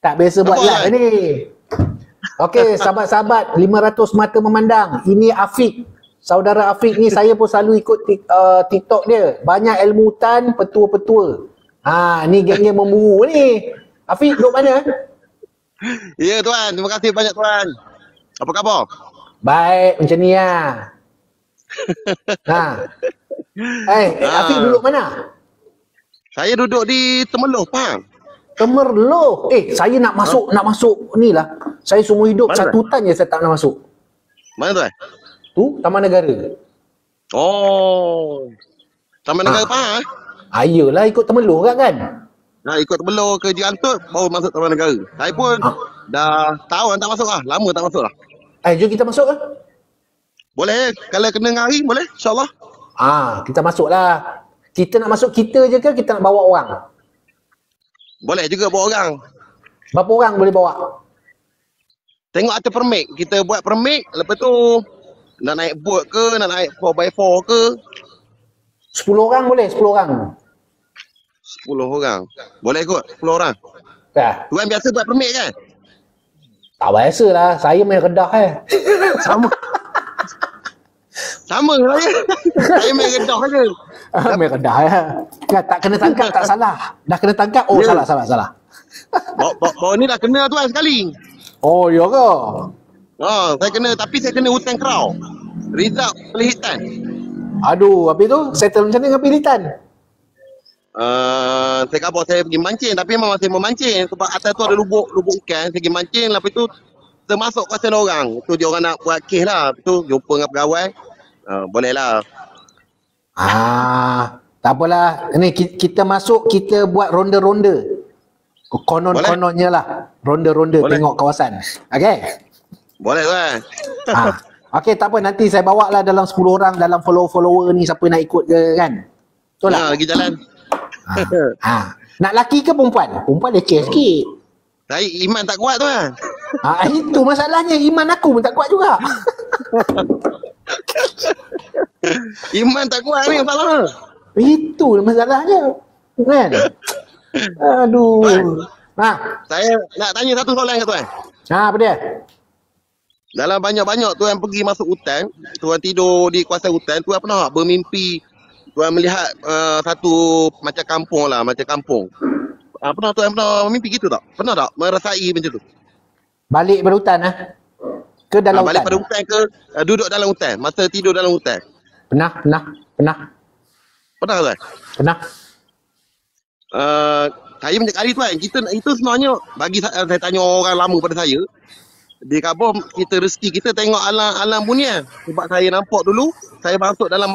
Tak biasa buat live ni. Okey, sahabat-sahabat 500 mata memandang. Ini Afiq. Saudara Afiq ni saya pun selalu ikut TikTok dia. Banyak ilmutan, petua-petua. Ni geng-geng memburu ni. Afiq duduk mana? Ya tuan, terima kasih banyak tuan. Apa khabar? Baik, macam ni lah. Afiq duduk mana? Saya duduk di Temerloh, faham? Temerloh. Saya nak masuk ni lah. Saya seumur hidup Mana satu hutan je saya tak nak masuk. Mana tuan? Tu, Taman Negara. Oh. Taman Negara faham? Yelah, ikut Temerloh kan? Ikut Temerloh ke Jantut, baru masuk Taman Negara. Saya pun dah tahun tak masuk lah. Lama tak masuk lah. Jom kita masuk ke? Boleh, kalau kena ngari boleh, insyaAllah. Kita masuk lah. Kita nak masuk kita je ke kita nak bawa orang? Boleh juga bawa orang. Berapa orang boleh bawa? Tengok atas permit. Kita buat permit, lepas tu nak naik boat ke, nak naik 4x4 ke. 10 orang boleh? 10 orang? 10 orang. Boleh kot, 10 orang. Tuan biasa buat permit kan? Tak biasa lah. Saya main Kedah Sama saya. Saya main Kedah je. Main Kedah tak kena tangkap tak salah. Dah kena tangkap. Salah. Bawa ni dah kena tuan sekali. Ya ke? Saya kena, tapi saya kena hutan kerau. Result pelihitan. Aduh, habis tu settle macam mana dengan pelihitan? Saya khabar saya pergi mancing, tapi memang masih memancing. Sebab atas tu ada lubuk ikan. Saya pergi mancing, lepas tu termasuk kawasan orang. Tu dia orang nak buat kes lah. Lepas tu jumpa dengan pegawai. Boleh lah. Tak apalah. Ni kita masuk, kita buat ronda-ronda. Konon-kononnya lah. Ronda-ronda tengok kawasan. Okey? Boleh tuan. Okey, tak apa. Nanti saya bawa lah dalam 10 orang dalam follower ni siapa nak ikut ke kan? Betul tak? Lagi jalan. Nak laki ke perempuan? Perempuan leceh sikit. Saya iman tak kuat tuan. Itu masalahnya. Iman aku pun tak kuat juga. Iman tak kuat ni masalah. Itu masalahnya. Kan? Aduh. Saya nak tanya satu soalan ke tuan. Apa dia? Dalam banyak-banyak tuan pergi masuk hutan, tuan tidur di kawasan hutan, tuan pernah tak bermimpi tuan melihat satu macam kampung lah, macam kampung. Pernah mimpi gitu tak? Pernah tak merasai macam tu? Balik pada hutan ke dalam balik hutan? pada hutan ke duduk dalam hutan, masa tidur dalam hutan? Pernah. Pernah tuan? Pernah. Saya banyak kali tuan, itu sebenarnya bagi saya tanya orang lama pada saya, di Khabar kita rezeki kita tengok alam dunia. Sebab saya nampak dulu, saya masuk dalam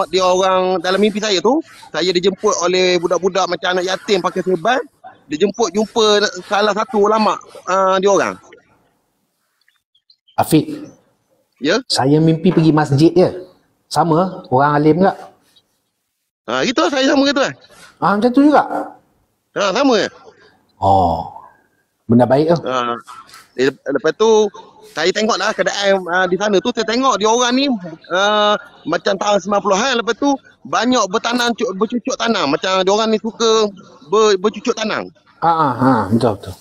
mimpi saya tu, saya dijemput oleh budak-budak macam anak yatim pakai serban, jumpa salah satu ulama dia orang. Afiq. Ya? Saya mimpi pergi masjid je. Sama? Orang alim tak? Gitu saya sama ke tuan? Macam tu juga? Sama ke? Benda baik tu. Lepas tu saya tengoklah keadaan di sana tu, saya tengok dia orang ni macam tahun 90-an. Lepas tu banyak bercucuk tanam, macam dia orang ni suka bercucuk tanam. Betul.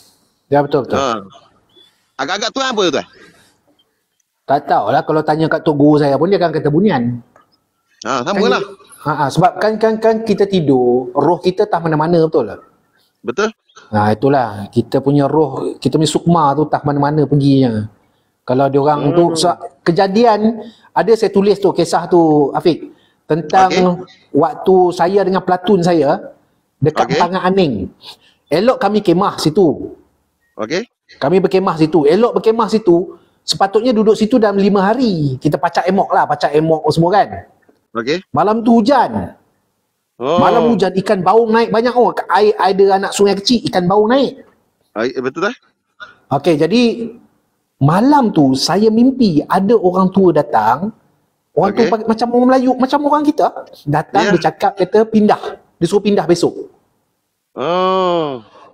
Ya betul. Agak-agak tu apa tu? Tak tahulah, kalau tanya kat tok guru saya pun dia akan kata bunian. Sama lah. Sebab kan kita tidur, roh kita tak mana-mana, betul tak? Betul. Itulah, kita punya roh, kita punya sukma tu tak mana-mana perginya. Kalau diorang tu kejadian, ada saya tulis tu kisah tu Afiq, tentang waktu saya dengan platoon saya dekat Tangan Aning. Elok kami kemah situ. Kami berkemah situ. Elok berkemah situ, sepatutnya duduk situ dalam 5 hari. Kita pacak emok semua kan. Malam tu hujan. Malam hujan, ikan baung naik banyak. Air ada anak sungai kecil, ikan baung naik. Betul tak? Jadi malam tu saya mimpi ada orang tua datang. Orang tu macam orang Melayu, macam orang kita. Datang, dia cakap, kata pindah. Dia suruh pindah besok.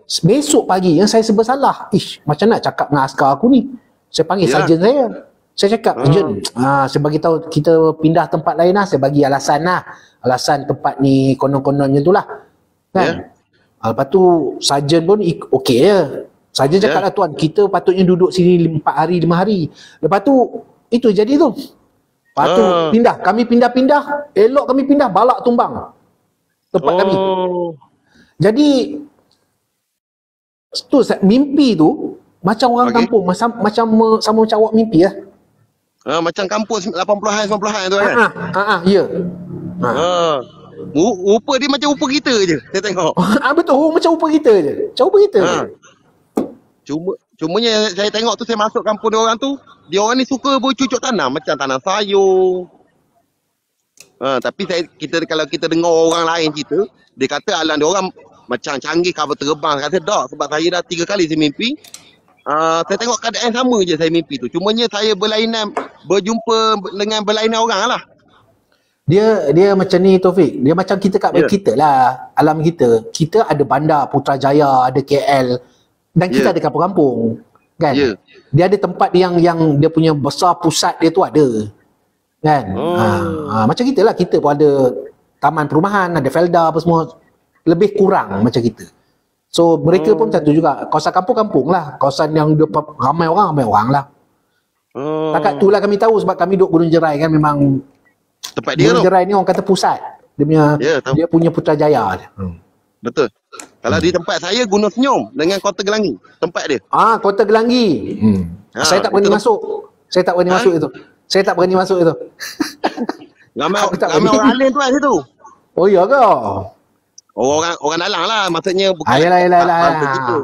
Besok pagi yang saya serba salah. Macam nak cakap dengan askar aku ni. Saya panggil sarjan saya. Saya cakap, sarjan, saya bagi tahu kita pindah tempat lain lah. Saya bagi alasan lah. Alasan tempat ni konon-kononnya tu lah. Kan? Lepas tu sarjan pun okey je. Sarjan cakap lah, tuan, kita patutnya duduk sini 4 hari 5 hari. Lepas tu itu jadi tu. Lepas tu kami pindah-pindah, elok kami pindah, balak tumbang tempat kami. Jadi tu mimpi tu macam orang kampung, macam awak mimpi lah. Macam kampus 80-an 90-an tu kan. Ya. Rupa dia macam rupa kita je. Saya tengok. Betul, macam rupa kita je. Macam rupa kita. Cumanya saya tengok tu, saya masuk kampung dia orang tu, dia orang ni suka bercucuk tanam macam tanam sayur. Tapi kalau kita dengar orang lain cerita, dia kata alam dia orang macam canggih, cover terbang. Kata tak, sebab saya dah 3 kali saya mimpi. Saya tengok keadaan sama je saya mimpi tu. Cumanya saya berjumpa dengan berlainan orang lah. Dia macam ni, Taufik. Dia macam kita kat kita lah, alam kita. Kita ada bandar Putrajaya, ada KL, dan kita ada kampung-kampung. Kan? Dia ada tempat yang dia punya besar pusat dia tu ada. Kan? Macam kita lah, kita pun ada taman perumahan, ada Felda apa semua. Lebih kurang macam kita. So mereka pun macam tu juga. Kawasan kampung-kampung lah. Kawasan yang ramai orang lah. Takat tu lah kami tahu, sebab kami duduk Gunung Jerai kan, memang tempat dia Gunung Jerai ni orang kata pusat. Dia punya Putrajaya. Betul. Kalau di tempat saya, Gunung Senyum dengan Kota Gelangi. Tempat dia. Kota Gelangi. Saya tak berani masuk. Saya tak berani masuk itu. Saya tak berani masuk itu. Ramai orang alim tu kat situ. Oh iya ke? Orang dalang lah, maksudnya bukan bantu kita.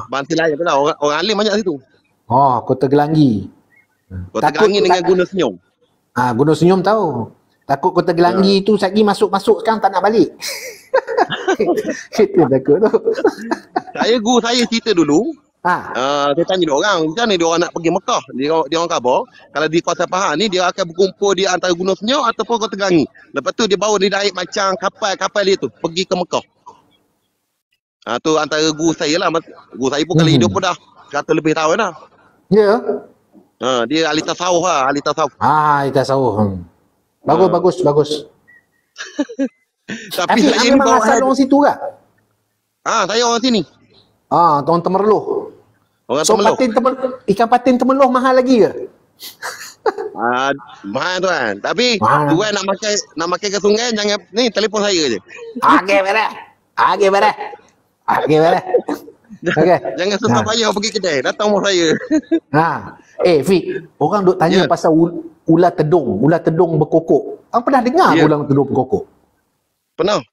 Bantu lain tu lah, orang alim banyak situ. Kota Gelangi. Kota Gelangi dengan Gunung Senyum. Gunung Senyum tahu. Takut Kota Gelangi tu lagi masuk sekarang tak nak balik. Kita takut tu. Guru saya cerita dulu. Dia tanya dia orang, macam mana dia orang nak pergi Mekah? Dia orang khabar, kalau di Kawasan Pahang ni, dia akan berkumpul di antara Gunung Senyum ataupun Kota Gelangi. Lepas tu dia bawa dia naik macam kapal dia tu, pergi ke Mekah. Tu antara guru saya lah. Guru saya pun kalau hidup pun dah 100 lebih tahun dah. Ya. Dia ahli tasawuf lah, ahli tasawuf. Ahli tasawuf. Bagus. Tapi saya ni memang asal orang situ ke? Saya orang sini. Orang Temerloh. Ikan patin Temerloh mahal lagi ke? Mahal tu kan. Tapi tuan nak makan ke sungai, jangan ni, telefon saya je. Okey, beres. Jangan susah payah pergi kedai, datang rumah saya. Fik, orang duk tanya pasal ular tedung berkokok. Ang pernah dengar ular tedung berkokok? Pernah.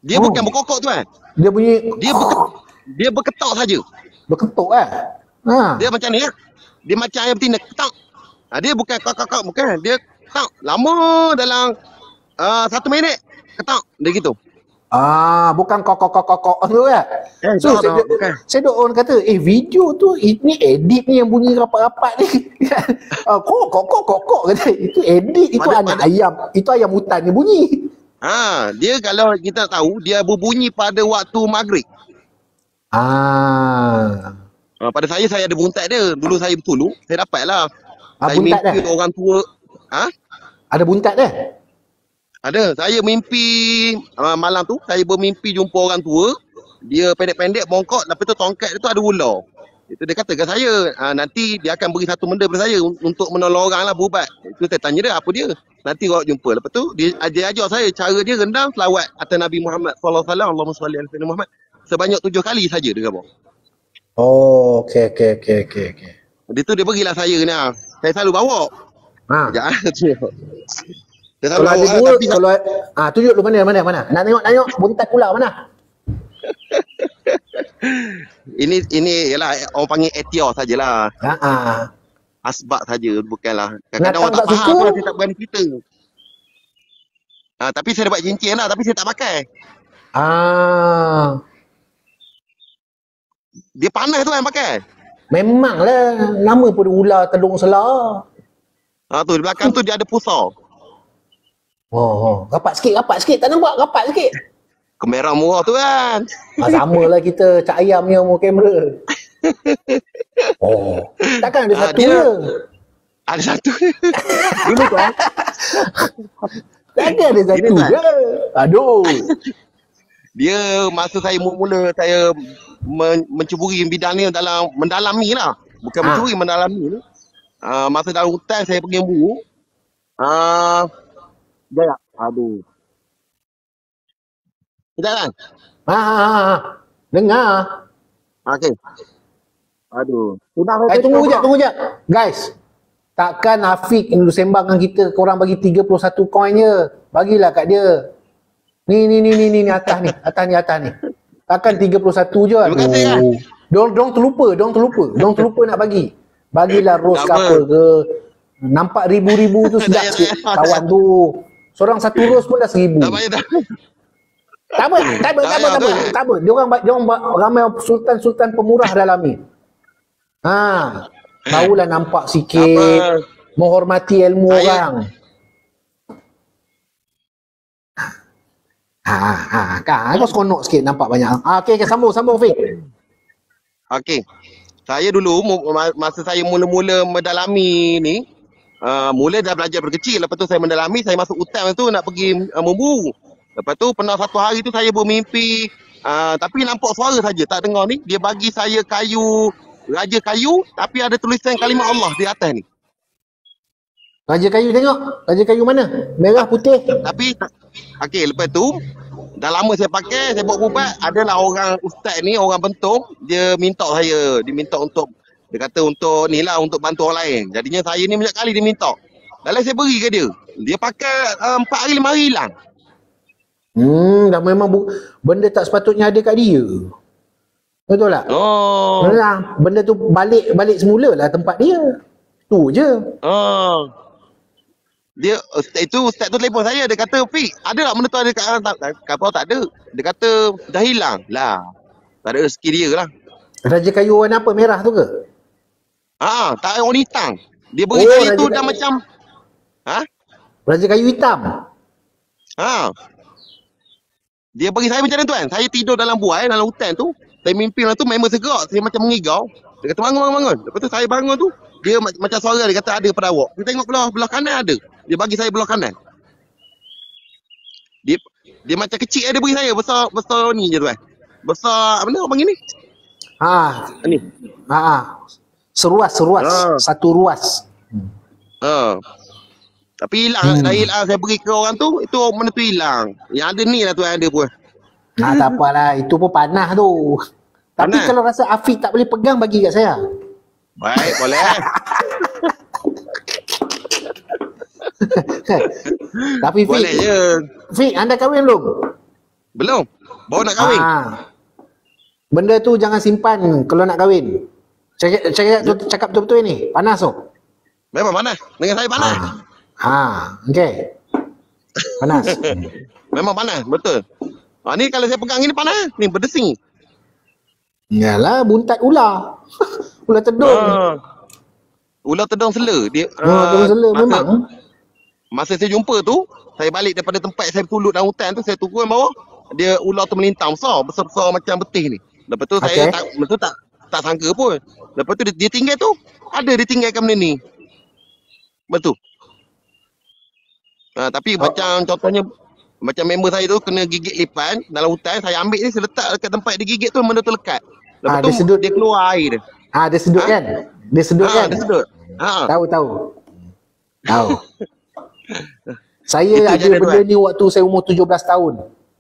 Dia bukan berkokok tu kan. Dia berketok saja. Berketok Dia macam ni lah. Dia macam ayam betina, ketok. Dia bukan kakak bukan. Dia ketok lama dalam 1 minit. Ketok dia gitu. Bukan kokok tu kan. So saya duk orang kata, video tu ini edit ni yang bunyi rapat-rapat ni. Kokok kata. Itu edit, itu anak ayam. Itu ayam hutan ni bunyi. Dia kalau kita tahu, dia berbunyi pada waktu maghrib. Pada saya ada buntat dia. Dulu saya bertulu, saya dapat lah. Saya mimpi orang tua. Ada buntat dia? Ada. Saya mimpi malam tu, saya bermimpi jumpa orang tua. Dia pendek-pendek, bongkok. Lepas tu tongkat dia tu ada ular. Itu dia kata ke saya, nanti dia akan beri satu benda kepada saya untuk menolong orang lah, berubat. Itu saya tanya dia, apa dia? Nanti awak jumpa. Lepas tu dia ajar saya cara dia rendang selawat atas Nabi Muhammad sallallahu alaihi wasallam, Allahumma shalli ala sayyidina Muhammad, sebanyak 7 kali saja dia kata. Okey. Dia tu dia berilah saya ni. Saya selalu bawa. Kalau ada dua, tunjuk lu mana. Nak tengok buntat ular mana? Ini ialah orang panggil etiar sajalah. Asbab saja, bukanlah. Kadang-kadang orang tak faham pun, saya tak berani cerita. Tapi saya dapat cincin lah, tapi saya tak pakai. Dia panas tu kan pakai. Memanglah, nama pun ular telung selah. Tu di belakang tu dia ada pusar. Rapat sikit. Tak nampak, rapat sikit. Kamera murah tu kan. Sama lah kita cak ayam ni umur kamera. Takkan ada satu je. Ada satu. Dulu tu Takkan ada Gini satu tuan, je. Aduh. dia masa saya mula-mula saya mencuburi bidang ni mendalami lah. Bukan Ha. mencuri, mendalami ni. Masa dalam hutan saya pergi memburu. Ah, Sekejap. Aduh. Sekejap kan? Ha. Dengar. Okey. Aduh. Sudah saya Tunggu jap. Guys, takkan Afiq sembang dengan kita, korang bagi 31 koin je. Bagilah kat dia. Ni atas ni. Takkan 31 je. Terima kasih kan? Dong terlupa nak bagi. Bagilah Ros ke Tak apa. apa ke. Nampak ribu-ribu tu sedap Tak sikit. payah. Kawan tu. Seorang satu Ros pun dah 1,000. Tak payah dah. Tak apa. Diorang ramai sultan-sultan pemurah dalam ni. Barulah nampak Tak sikit. apa. Menghormati ilmu Saya- orang. Kan kau seronok sikit nampak banyak. Okey, sambung Fik. Okey. Saya dulu masa saya mula-mula mendalami ni, mula dah belajar berkecil, lepas tu saya mendalami, saya masuk hutan tu nak pergi memburu. Lepas tu pernah satu hari tu saya bermimpi, tapi nampak suara saja, tak dengar ni. Dia bagi saya raja kayu, tapi ada tulisan kalimah Allah di atas ni. Raja kayu tengok. Raja kayu mana? Merah putih. Tapi okey, lepas tu dah lama saya pakai, saya buat ubat, adalah orang ustaz ni, orang bentung, dia minta untuk dia kata untuk ni lah, untuk bantu orang lain. Jadinya saya ni banyak kali dia minta. Dalam saya beri ke dia. Dia pakai 4 hari 5 hari hilang. Dah memang benda tak sepatutnya ada kat dia. Betul tak? Oh. Benda tu balik semula lah tempat dia. Tu je. Oh. Dia ustaz tu telefon saya, dia kata, "Fik, ada tak benda tu ada kat hang?" Kata tak ada. Dia kata dah hilang. Lah. Tak ada rezeki dia lah. Raja kayu warna apa? Merah tu ke? Tak ada orang hitam. Dia beri Oh, saya Raja tu Kayu. dah macam Raja kayu hitam. Dia bagi saya macam tu kan. Saya tidur dalam buai, dalam hutan tu. Saya mimpi malam tu memang segerak. Saya macam mengigau. Dia kata bangun. Lepas tu saya bangun tu. Dia macam suara dia kata ada pada awak. Dia tengok belah kanan ada. Dia bagi saya belah kanan. Dia macam kecil dia bagi saya. Besar ni je tu kan. Besar, apa ni orang panggil ni? Ni. Seruas. Satu ruas. Tapi hilang. Dah hilang. Saya beri ke orang tu. Itu benda tu hilang. Yang ada ni lah tu yang ada pun. Tak apalah. Itu pun panah tu. Tapi Panah? kalau rasa Afiq tak boleh pegang, bagi kat saya. Baik, boleh. Tapi Boleh je. Fik, anda kahwin belum? Belum. Baru nak kahwin. Benda tu jangan simpan kalau nak kahwin. Cakap betul-betul ni. Panas tu. Memang panas. Dengan saya panas. Okey. Panas. Memang panas, betul. Ni kalau saya pegang ni panas. Ni berdesing. Yalah, buntat ular. Ular tedung. Ular tedung sela. Dia Tedung sela memang. Masa saya jumpa tu, saya balik daripada tempat saya bertulut dalam hutan tu, saya turun bawah, dia ular tu melintang besar macam betih ni. Lepas tu saya tak sangka pun. Lepas tu dia tinggal tu, dia tinggalkan benda ni. Betul. Tapi macam contohnya, macam member saya tu kena gigit lipan dalam hutan, saya ambil ni, saya letak dekat tempat dia gigit tu, benda tu lekat. Lepas tu dia sedut. dia keluar air dia. Dia sedut kan? Dia sedut kan? Dia sedut. Tahu. Saya Itu ada je dia benda tu, ni waktu saya umur 17 tahun.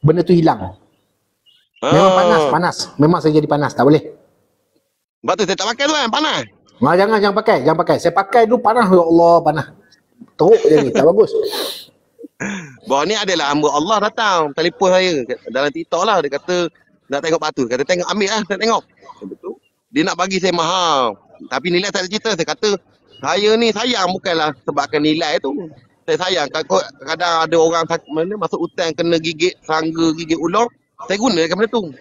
Benda tu hilang. Memang panas. Memang saya jadi panas, tak boleh. Sebab tu saya tak pakai tu kan, panas. Jangan pakai. Saya pakai dulu panas, ya Allah, panas. Teruk je ni, tak bagus. Bahawa ni adalah hamba Allah datang, telefon saya dalam TikTok lah, dia kata nak tengok batu, kata tengok, ambil lah, nak tengok. Betul. Dia nak bagi saya mahal. Tapi nilai tak ada cerita, saya kata saya ni sayang bukanlah sebabkan nilai tu. Saya sayang, kadang ada orang masuk hutan kena gigit serangga, gigit ular, saya gunakan benda tu.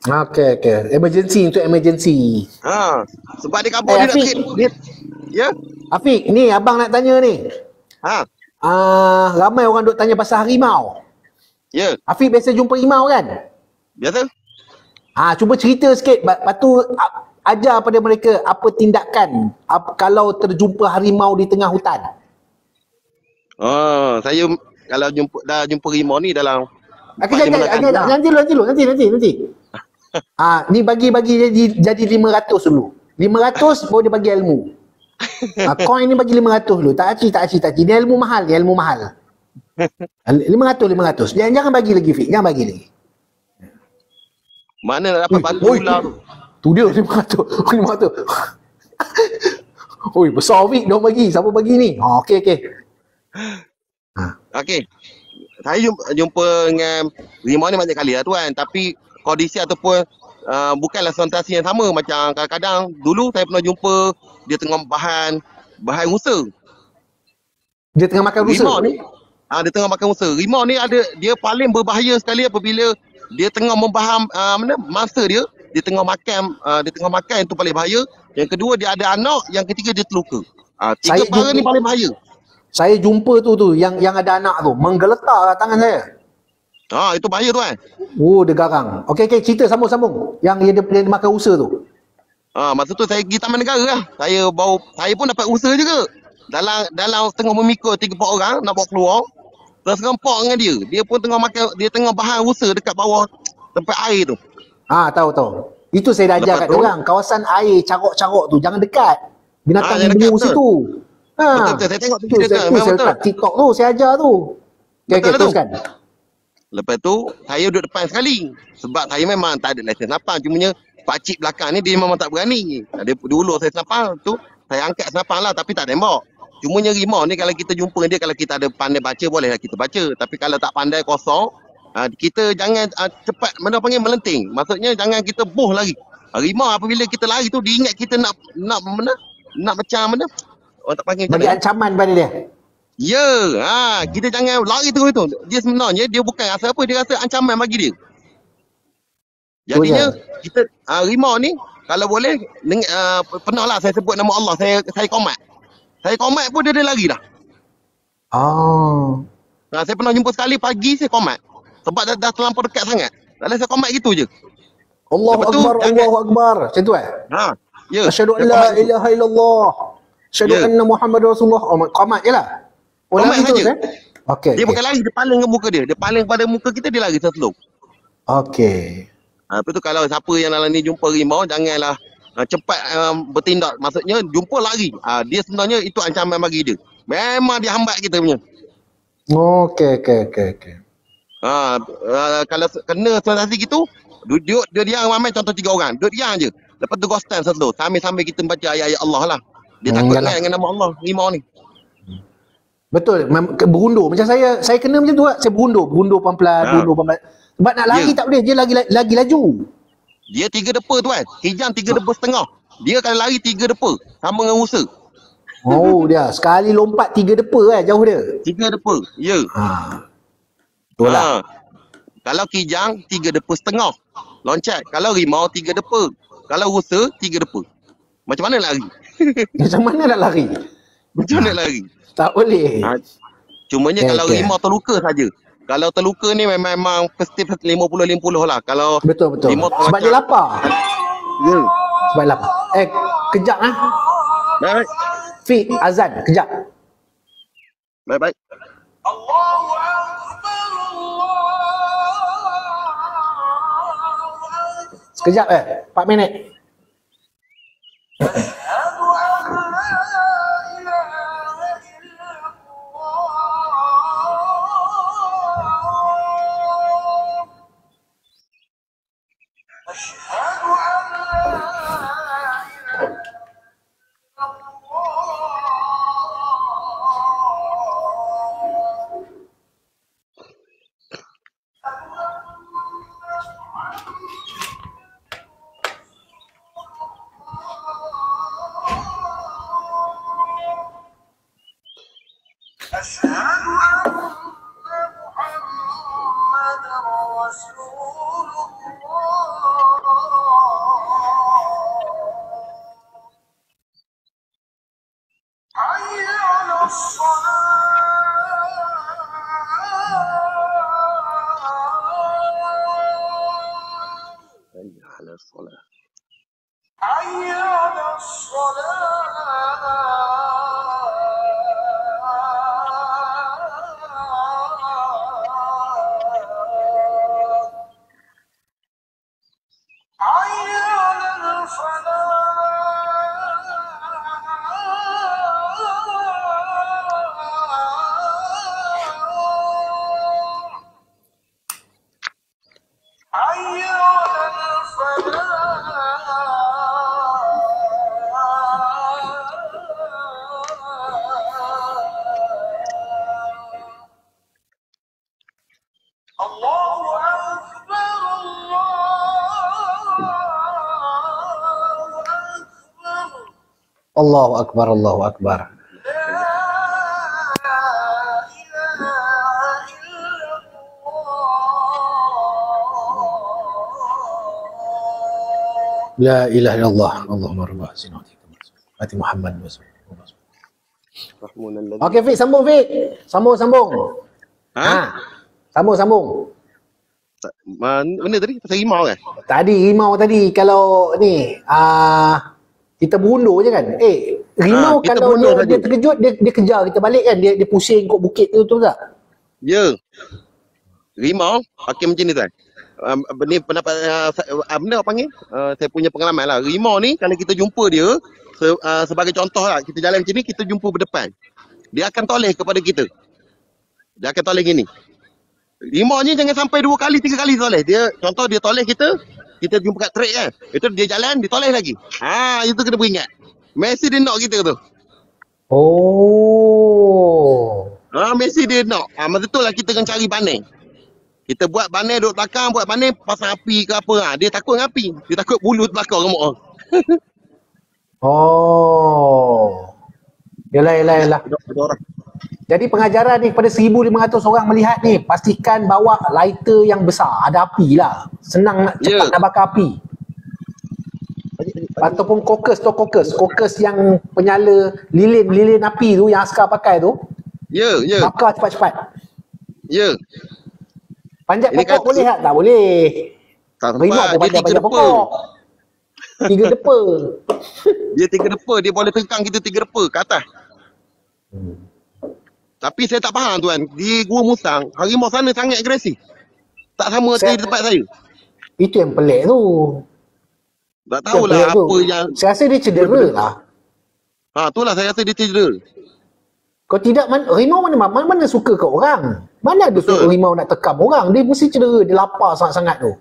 Okey. Emergency. Sebab dia kabur dia nak Afiq. dia. Ya? Afiq, ni abang nak tanya ni. Ramai orang duk tanya pasal harimau. Ya, Afiq biasa jumpa harimau kan? biasa. Cuba cerita sikit. Lepas tu ajar pada mereka apa tindakan kalau terjumpa harimau di tengah hutan. Saya kalau dah jumpa rimau ni dalam Kejap, nanti. Ni bagi jadi 500 dulu. 500 baru dia bagi ilmu. Coin ni bagi 500 dulu. Tak aci. Ni ilmu mahal. 500. Jangan bagi lagi, Fik. Jangan bagi lagi. Mana nak dapat batu ular tu? Tu dia 500. Oi, besar Fik dia bagi. Siapa bagi ni? Okey. Okey. Saya jumpa dengan rimau ni banyak kali lah tuan. Tapi kondisi ataupun bukanlah situasi yang sama. Macam kadang-kadang dulu saya pernah jumpa dia tengah bahan rusa. Dia tengah makan rusa. Rimau ni dia tengah makan rusa. Rimau ni dia paling berbahaya sekali apabila dia tengah membaham mangsa dia tengah makan itu paling bahaya. Yang kedua dia ada anak, yang ketiga dia terluka. Tiga perkara ni paling bahaya. Saya jumpa tu yang ada anak tu menggeletar tangan saya. Itu bahaya tuan. Dia garang. Okey, cerita sambung. Yang dia makan usa tu. Masa tu saya pergi Taman Negara lah. Saya pun dapat usa juga. Dalam tengah memikul 3-4 orang nak bawa keluar. Terus rempak dengan dia. Dia pun tengah bahan usa dekat bawah tempat air tu. Tahu. Itu saya dah ajar kat orang. Kawasan air carok-carok tu jangan dekat. Binatang bunuh situ. Betul. Saya tengok tu. Saya letak TikTok tu, saya ajar tu. Okey, teruskan. Lepas tu, saya duduk depan sekali. Sebab saya memang tak ada lesen senapang. Cumanya pakcik belakang ni dia memang tak berani. Dia ulur saya senapang tu. Saya angkat senapang lah tapi tak tembak. Cumanya rimau ni kalau kita jumpa dia, kalau kita ada pandai baca, bolehlah kita baca. Tapi kalau tak pandai kosong, kita jangan cepat melenting. Maksudnya jangan kita boh lari. Rimau apabila kita lari tu, dia ingat kita nak macam mana? Orang tak panggil bagi ancaman pada dia. Ya, kita jangan lari terus tu. Dia sebenarnya dia bukan rasa apa, dia rasa ancaman bagi dia. Jadinya kita rimau ni kalau boleh pernah lah saya sebut nama Allah, saya komat. Saya komat pun dia lari dah. Saya pernah jumpa sekali pagi saya komat. Sebab dah terlampau dekat sangat. Lalu saya komat gitu je. Allahu Akbar. Macam tu Ya. Asyhadu an la ilaha illallah. Asyhadu anna Muhammad Rasulullah. Qamat je lah. Qamat saja. Okey. Dia bukan lari, dia paling ke muka dia. Dia paling pada muka kita, dia lari slow. Okey. Lepas tu kalau siapa yang dalam ni jumpa rimau, janganlah cepat bertindak. Maksudnya jumpa lari. Dia sebenarnya itu ancaman bagi dia. Memang dia hambat kita punya. Okey. Kalau kena situasi gitu, duduk dia diam ramai, contoh 3 orang. Duduk diam je. Lepas tu kau stand slow. Sambil kita baca ayat-ayat Allah lah. Dia takut dengan nama Allah, rimau ni. Betul, berundur. Macam saya kena macam tu lah. Saya berundur pelan-pelan. Sebab nak lari tak boleh, dia lagi laju. Dia 3 depa tuan. Hijang 3 depa setengah. Dia kalau lari 3 depa sama dengan rusa. Dia sekali lompat 3 depa jauh dia. 3 depa. Ya. Betul lah. Kalau kijang 3 depa setengah. Loncat. Kalau rimau 3 depa. Kalau rusa 3 depa. Macam mana nak lari? Macam mana nak lari? Tak boleh. Cumanya kalau rimau terluka saja. Kalau terluka ni memang pasti 50-50 lah. Kalau betul. Sebab dia lapar. Ya. Sebab lapar. Kejap Baik. Fik, azan. Kejap. Baik. Allahu Akbar. Sekejap 4 minit. Asyhadu an la ilaha illallah. Asyhadu an la ilaha أشهد أن محمدا رسول الله حي على الصلاة حي على الصلاة حي على الفلاح حي على الفلاح الله أكبر الله أكبر Allahu Akbar. لا إله إلا الله La ilaha illallah. Allahumma rabbah sinati. Mati Muhammad Rasulullah. Rahmanalladzi. Okey Fik, sambung Fik. Sambung. Ha? Sambung. Mana tadi? Pasal rimau kan? Tadi rimau tadi kalau ni kita berundur je kan. Rimau kita kalau berundur dia saja. terkejut dia kejar kita balik kan. Dia pusing kot bukit tu betul tak? Ya. Rimau pakai macam ni tuan. Ni pendapat benda apa panggil? Saya punya pengalaman lah. Rimau ni kalau kita jumpa dia sebagai contoh lah, kita jalan macam ni, kita jumpa berdepan. Dia akan toleh kepada kita. Dia akan toleh gini. Rimau ni jangan sampai 2 kali 3 kali toleh. Dia contoh dia toleh kita jumpa kat trek kan. Itu dia jalan, dia toleh lagi. Itu kena beringat. Messi dia knock kita tu. Oh. Messi dia knock. Masa tu lah kita kena cari baning. Kita buat baning duduk belakang, buat baning pasang api ke apa. Dia takut dengan api. Dia takut bulu terbakar remuk orang. Oh. Yalah. Ada orang. Jadi pengajaran ni kepada 1,500 orang melihat ni, pastikan bawa lighter yang besar, ada api lah. Senang nak cepat nak bakar api. Ataupun kokus yang penyala lilin api tu yang askar pakai tu. Ya. Bakar cepat-cepat. Ya. Panjat Ini pokok kata- boleh tak? Tak boleh. Tak Rimau sempat. pun Dia 3 panjat depa. pokok. 3 depa. Dia 3 depa. Dia boleh tengkang kita 3 depa ke atas. Tapi saya tak faham tuan. Di Gua Musang, harimau sana sangat agresif. Tak sama Saya- di tempat saya. Itu yang pelik tu. Tak Itu yang tahulah pelik tu. apa yang... Saya rasa dia cedera lah. Itulah saya rasa dia cedera. Kalau tidak, rimau mana suka kat orang. Mana ada Betul. rimau nak tekam orang. Dia mesti cedera, dia lapar sangat-sangat tu.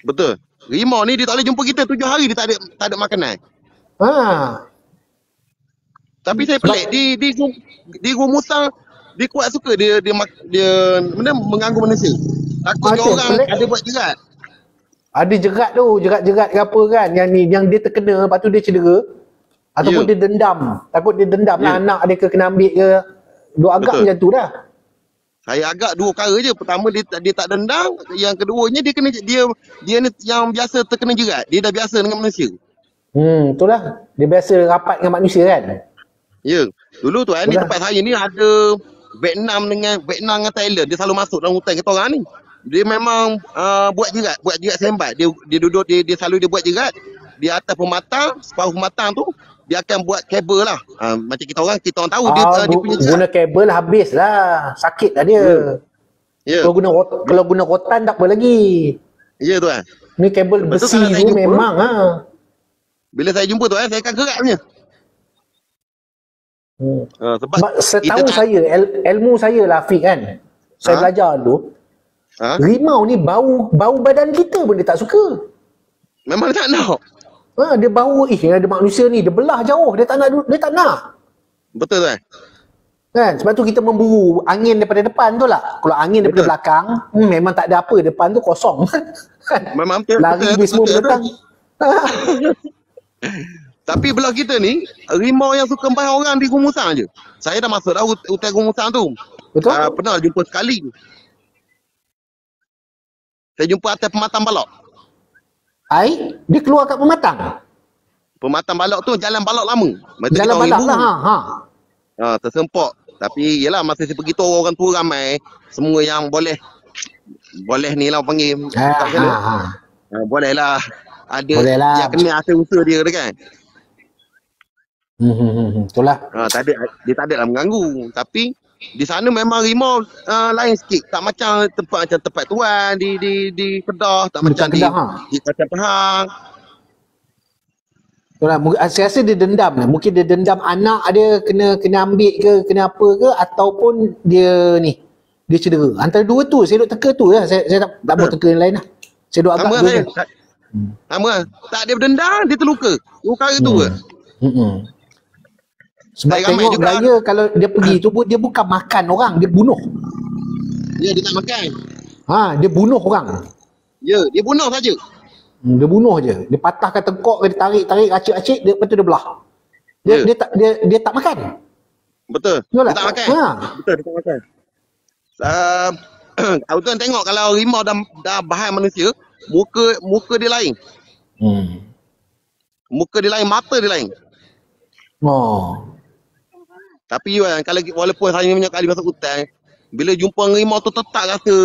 Betul. Rimau ni dia tak boleh jumpa kita 7 hari dia tak ada makanan. Tapi saya pelik di Gua Musang dia kuat suka dia benda mengganggu manusia. Takut dia Macam orang pelik. ada buat jerat. Ada jerat tu, jerat ke apa kan. Yang dia terkena, lepas tu dia cedera. Ataupun Ya. dia dendam. Takut dia dendam lah Ya. anak dia kena ambil ke. Dua agak Betul. macam tu dah. Saya agak 2 perkara je. Pertama dia tak dendam, yang keduanya dia ni yang biasa terkena jerat. Dia dah biasa dengan manusia. Itulah. Dia biasa rapat dengan manusia kan. Ya. Dulu tu di Betul. tempat saya ni ada Vietnam dengan Thailand. Dia selalu masuk dalam hutan kita orang ni. Dia memang buat jerat sembat. Dia duduk dia selalu dia buat jerat di atas pematang, separuh pematang tu dia akan buat kabel lah. Macam kita orang tahu dia punya jerat. Guna kabel habis lah. Sakit lah dia. Ya. Kalau guna rotan tak apa lagi. Ya tuan. Ni kabel Betul, besi kalau saya tu jumpa, memang Bila saya jumpa tu saya akan geraknya. Sebab Setahu kita tak- saya, ilmu saya lah Afiq kan. Saya belajar dulu. Rimau ni bau badan kita pun dia tak suka. Memang dia tak nak. Dia bau ada manusia ni, dia belah jauh, dia tak nak. Betul tuan. Kan? Sebab tu kita memburu angin daripada depan tu lah. Kalau angin daripada Betul. belakang, memang tak ada apa, depan tu kosong. Kan? Memang betul. Lari betul, dia semua betul, belakang. Tapi belah kita ni, rimau yang suka empat orang di Gua Musang je. Saya dah masuk dah hutan Gua Musang tu. Betul? Pernah jumpa sekali. Saya jumpa atas pematang balok. Dia keluar kat pematang. Pematang balok tu jalan balok lama. Masa Jalan kita orang balak ibu, lah. tersempok. Tapi yelah masa saya pergi tu orang tua ramai. Semua yang boleh ni lah panggil. Boleh lah. Ada Boleh lah. yang kena hasil usaha dia kan. Itulah. Dia tak ada lah mengganggu. Tapi Di sana memang rimau lain sikit. Tak macam tempat tuan di Kedah, tak macam Dekat Kedah, ha? di Kacang Pahang. Itulah, saya rasa dia dendam lah. Mungkin dia dendam anak dia kena ambil ke, kena apa ke, ataupun dia cedera. Antara dua tu, saya duk teka tu lah. Saya tak mau teka yang lain lah. Saya duk agak Sama dua saya. tu. Sama. Tak dia berdendam, dia terluka. Perkara tu ke? Sebab Saya ramai tengok juga. gaya kalau dia pergi tu, dia bukan makan orang, dia bunuh. Ya, dia tak makan. Dia bunuh orang. Ya, dia bunuh saja. Dia bunuh je. Dia patahkan tengkok, dia tarik, acik-acik, lepas tu dia belah. Ya. Dia tak makan. Betul. Betul Dia tak? tak makan. Ha. Betul, dia tak makan. Kalau tuan tengok kalau rimau dah bahan manusia, muka dia lain. Muka dia lain, mata dia lain. Oh. Tapi kalau walaupun saya banyak kali masuk hutan, bila jumpa rimau tu tetap rasa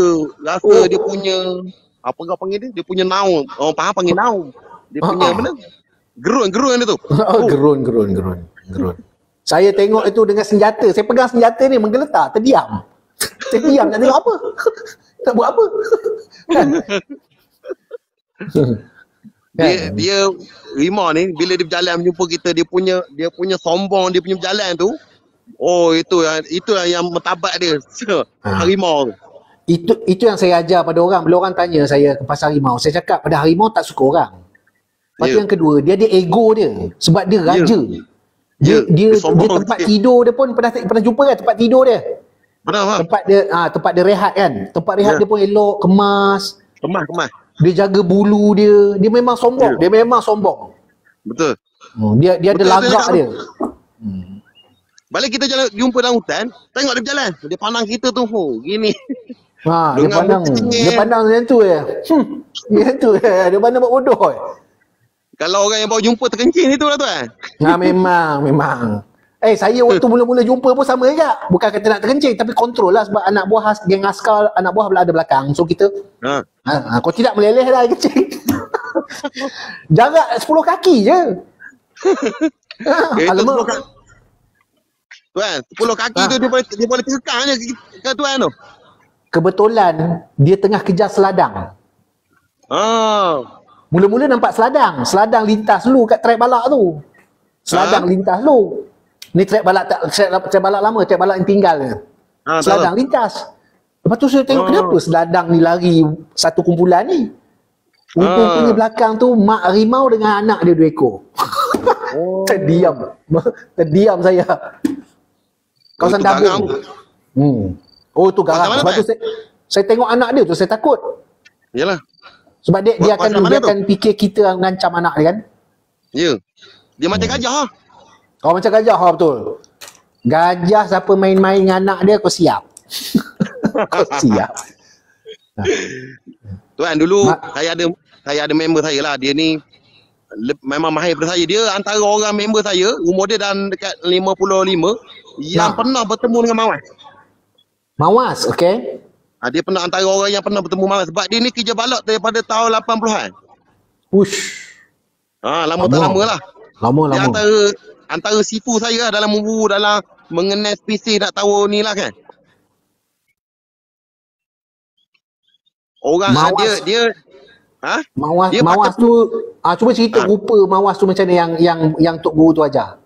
dia punya apa kau panggil dia? Dia punya naung. Orang faham panggil naung. Dia punya mana? Gerun dia tu. Gerun. Saya tengok itu dengan senjata. Saya pegang senjata ni menggeletar, terdiam. Saya diam, nak tengok apa. Tak buat apa. Kan? Dia rimau ni bila dia berjalan jumpa kita, dia punya sombong, dia punya berjalan tu. Oh, itu yang mentabat dia. Harimau tu. Itu yang saya ajar pada orang. Bila orang tanya saya pasal harimau, saya cakap pada harimau tak suka orang. Lepas tu yang kedua, dia ada ego dia. Sebab dia raja. Dia tempat tidur dia pun pernah jumpa kan tempat tidur dia. Benar. Tempat dia rehat kan. Tempat rehat dia pun elok, kemas. Kemas. Dia jaga bulu dia. Dia memang sombong. Dia memang sombong. Betul. Dia ada Betul, lagak dia. Balik kita jalan jumpa dalam hutan, tengok dia berjalan. Dia pandang kita tu, gini. Dia pandang macam tu je. Macam tu je. Dia pandang buat bodoh je. Kalau orang yang baru jumpa terkencing itu lah tuan. Memang. Saya waktu mula-mula jumpa pun sama je. Bukan kata nak terkencing, tapi kontrol lah sebab anak buah geng askar, anak buah ada belakang. So kita, kau tidak meleleh dah kencing. Jarak 10 kaki je. Alamak. Tuan, 10 kaki tu dia boleh terkekang je ke tuan tu. Kebetulan dia tengah kejar seladang. Mula-mula nampak seladang lintas dulu kat trek balak tu. Seladang lintas dulu. Ni trek balak lama, trek balak yang tinggal ni. Seladang lintas. Lepas tu saya tengok kenapa seladang ni lari satu kumpulan ni. Rupanya belakang tu mak harimau dengan anak dia 2 ekor. Terdiam saya. Kawasan Dabung. Oh tu garang. Sebab tu saya tengok anak dia tu saya takut. Yalah. Sebab dia akan fikir kita mengancam anak dia kan. Ya. Dia macam gajah lah. Macam gajah betul. Gajah siapa main-main dengan anak dia kau siap. Kau siap. Tuan dulu saya ada member saya lah. Dia ni memang mahir daripada saya. Dia antara orang member saya, umur dia dah dekat 55 yang pernah bertemu dengan Mawas. Mawas, okey. Dia pernah antara orang yang pernah bertemu Mawas sebab dia ni kerja balak daripada tahun 80-an. Ush. Lama tak lama lah. Lama. Dia antara sifu saya lah dalam mengenai spesies nak tahu ni lah kan. Orang Mawas. dia Mawas tu cuba cerita rupa Mawas tu macam mana yang Tok Guru tu ajar.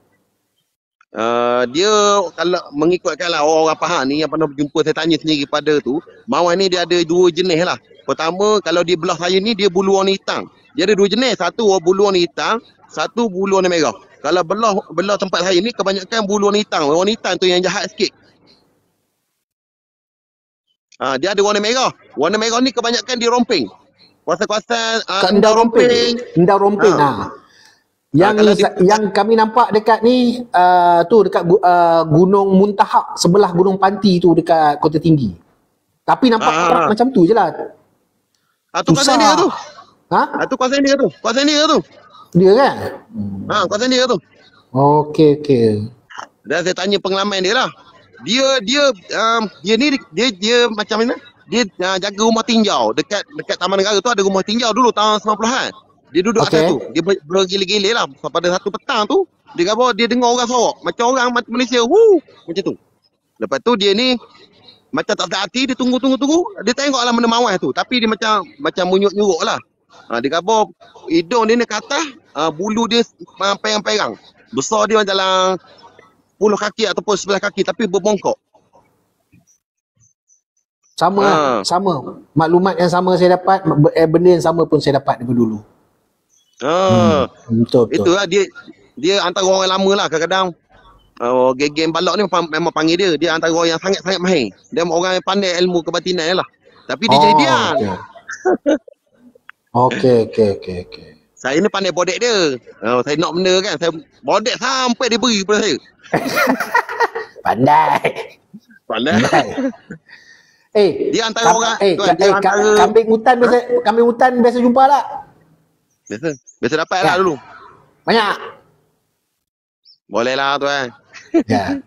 Dia kalau mengikutkan lah orang faham ni yang pernah berjumpa, saya tanya sendiri pada tu, Mawas ni dia ada 2 jenis lah. Pertama, kalau dia belah saya ni dia bulu warna hitam. Dia ada 2 jenis, satu bulu warna hitam, satu bulu warna merah. Kalau belah tempat saya ni kebanyakan bulu warna hitam. Warna hitam tu yang jahat sikit. Dia ada warna merah. Warna merah ni kebanyakan di romping. Kawasan Endau romping. Yang kami nampak dekat ni dekat Gunung Muntahak, sebelah Gunung Panti tu dekat Kota Tinggi. Tapi nampak macam tu je lah. Tu kawasan dia tu. Tu kawasan dia tu. Dia kan? Kawasan dia tu. Okey. Dan saya tanya pengalaman dia lah. Dia macam mana? Dia jaga rumah tinjau dekat Taman Negara tu. Ada rumah tinjau dulu tahun 90-an. Dia duduk atas tu. Dia bergile-gile lah. Pada satu petang tu, dia dengar orang sorok. Macam orang Malaysia. Macam tu. Lepas tu dia ni macam tak hati, dia tunggu. Dia tengok lah benda mawar tu. Tapi dia macam munyuk-nyuruk lah. Dia kabur, hidung dia ni ke atas, bulu dia perang-perang. Besar dia dalam 10 kaki ataupun 11 kaki tapi berbongkok. Sama. Maklumat yang sama saya dapat, benda yang sama pun saya dapat daripada dulu. Betul. Itulah dia antara orang lama lah. Kadang-kadang geng balok ni memang panggil dia. Dia antara orang yang sangat-sangat mahir. Dia orang yang pandai ilmu kebatinan lah. Tapi dia jadi diam. Okey. Saya ni pandai bodek dia. Saya nak benda kan, saya bodek sampai dia beri pada saya. Pandai. Dia antara orang kambing hutan biasa jumpa tak? Biasa dapat lah dulu. Banyak. Boleh lah tuan. Ya.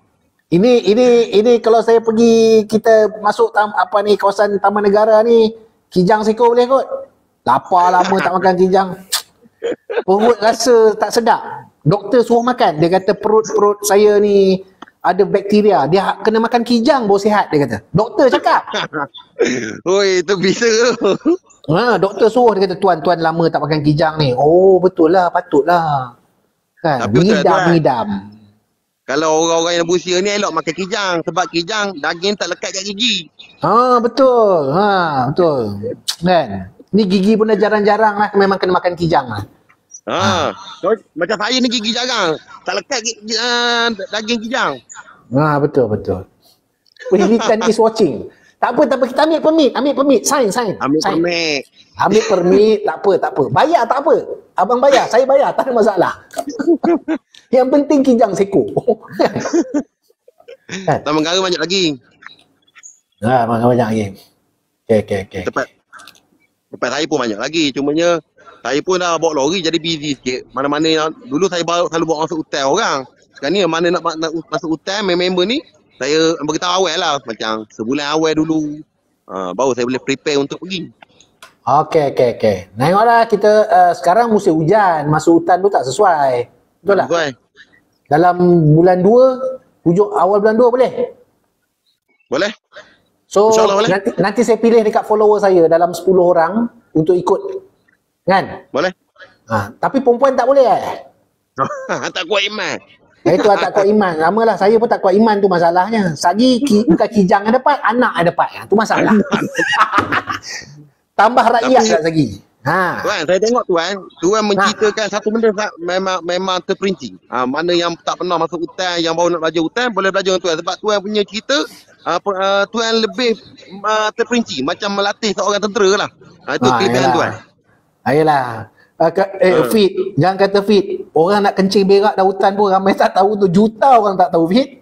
Ini kalau saya pergi, kita masuk kawasan Taman Negara ni, kijang seko boleh kot. Lapar lama tak makan kijang. Perut rasa tak sedap. Doktor suruh makan. Dia kata perut saya ni ada bakteria. Dia kena makan kijang baru sihat, dia kata. Doktor cakap. Oi, itu bisa. Doktor suruh, dia kata tuan lama tak makan kijang ni. Oh, betul lah, patutlah. Kan, mengidam. Kalau orang-orang yang berusia ni elok makan kijang sebab kijang daging tak lekat kat gigi. Betul. Betul. Kan? Ni gigi pun dah jarang-jarang lah, memang kena makan kijang lah. So, macam saya ni gigi jarang. Tak lekat daging kijang. Betul. Pendidikan is watching. Tak apa, kita ambil permit. Sign. Ambil permit, tak apa. Bayar tak apa. Abang bayar, saya bayar, tak ada masalah. Yang penting kijang seko. Tak mengara banyak lagi. Banyak lagi. Okay. Tempat saya pun banyak lagi. Cumanya saya pun dah bawa lori jadi busy sikit. Mana-mana yang dulu saya selalu bawa masuk hotel orang. Sekarang ni mana nak masuk hotel member ni, saya beritahu awal lah. Macam sebulan awal dulu. Baru saya boleh prepare untuk pergi. Okey. Tengoklah kita sekarang musim hujan. Masuk hutan tu tak sesuai. Betul tak? Sesuai. Dalam bulan 2, awal bulan 2 boleh? Boleh. So boleh. nanti saya pilih dekat follower saya dalam 10 orang untuk ikut. Kan? Boleh. Tapi perempuan tak boleh Tak kuat iman. Itu tak kuat iman. Lamalah saya pun tak kuat iman, tu masalahnya. Sagi bukan kijang yang dapat, anak yang dapat. Tu masalah. Tambah rakyat tak lagi. Tuan, saya tengok tuan menceritakan satu benda memang terperinci. Mana yang tak pernah masuk hutan, yang baru nak belajar hutan, boleh belajar dengan tuan. Sebab tuan punya cerita, tuan lebih terperinci. Macam melatih seorang tentera lah. Itu kelebihan tuan. Ayolah. Fit, jangan kata Fit. Orang nak kencing berak dalam hutan pun ramai tak tahu tu. Juta orang tak tahu, Fit.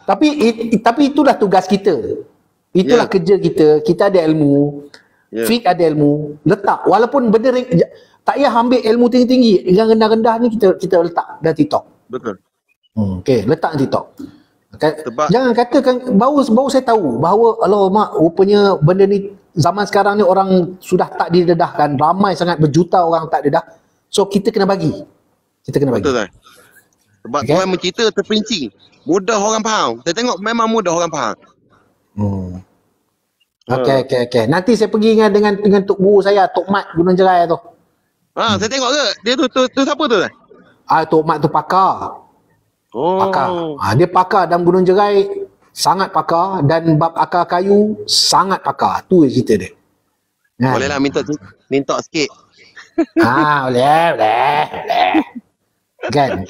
Tapi itulah tugas kita. Itulah kerja kita. Kita ada ilmu. Fit ada ilmu. Letak. Walaupun benda tak payah ambil ilmu tinggi-tinggi. Yang rendah-rendah ni kita letak dalam TikTok. Betul. Okay, letak dalam TikTok. Jangan katakan baru saya tahu bahawa alamak, rupanya benda ni zaman sekarang ni orang sudah tak didedahkan. Ramai sangat, berjuta orang tak dedah. So kita kena bagi. Betul tak? Sebab tuan mencerita terperinci. Mudah orang faham. Saya tengok memang mudah orang faham. Okey. Nanti saya pergi dengan Tok Guru saya, Tok Mat Gunung Jerai tu. Saya tengok ke? Dia tu siapa tu? Tok Mat tu pakar. Pakar. Dia pakar dalam Gunung Jerai, sangat pakar, dan bab akar kayu sangat pakar. Tu cerita dia. Bolehlah minta sikit. Boleh. Kan?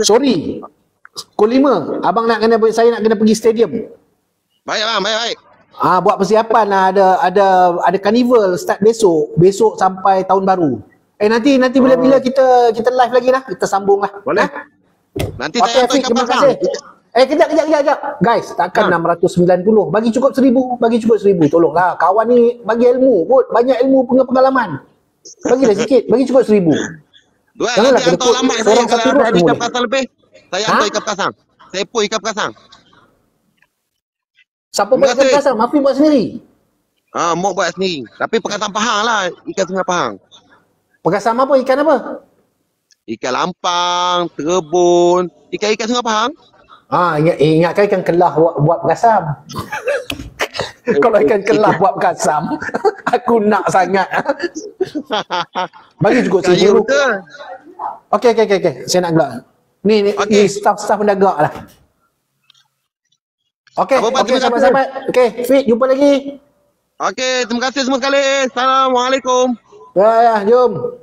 Sorry. Pukul 5, saya nak kena pergi stadium. Baik. Buat persiapan lah, ada carnival start besok sampai tahun baru. Nanti bila kita live lagi lah, kita sambung lah. Boleh. Nanti saya hantar ikan pasang. Kejap. Guys, takkan 690. Bagi cukup 1,000. Tolonglah. Kawan ni bagi ilmu kot. Banyak ilmu pengalaman. Bagilah sikit. Bagi cukup 1,000. Tuan, nanti hantar alamat saya. Kalau ada ikan pasang lebih, saya hantar ikan pasang. Saya pun ikan pasang. Siapa buat ikan pasang? Mafi buat sendiri. Mok buat sendiri. Tapi Perkasan Pahang lah. Ikan Sungai Pahang. Perkasan apa? Ikan apa? Ikan lampang, terebun. Ikan Sungai Pahang. Ingatkan ikan kelah buat berasam. Kalau ikan kelah buat berasam, aku nak sangat. Bagi cukup Kaya RM1,000. betul. Okey. Saya nak gelak. Ni Okey. staff mendadak lah. Okey, Abang, terima kasih. sahabat-sahabat. Okey, Fit, jumpa lagi. Okey, terima kasih semua sekali. Assalamualaikum. Ya, jom.